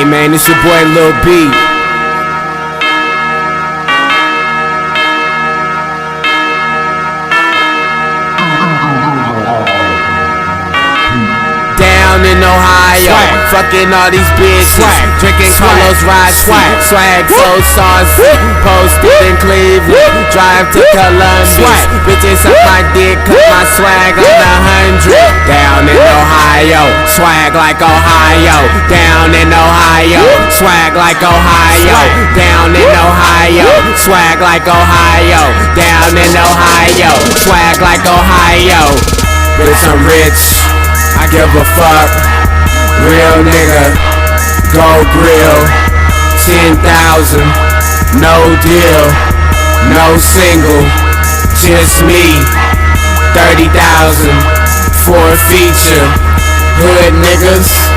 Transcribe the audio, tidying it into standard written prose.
Hey man, it's your boy Lil B. Down in Ohio, fucking all these bitches, drinking Carlos Rossi, swag so saucy, posted in Cleveland, drive to Columbus, bitches suck my dick, cut my swag on 100. Down in Ohio, swag like Ohio. Down in Ohio, swag like Ohio. Down in Ohio, swag like Ohio. Down in Ohio, swag like Ohio. Bitch, I'm rich, I give a fuck. Real nigga, go grill. 10,000, no deal, no single, just me. 30,000 for a feature. Hood niggas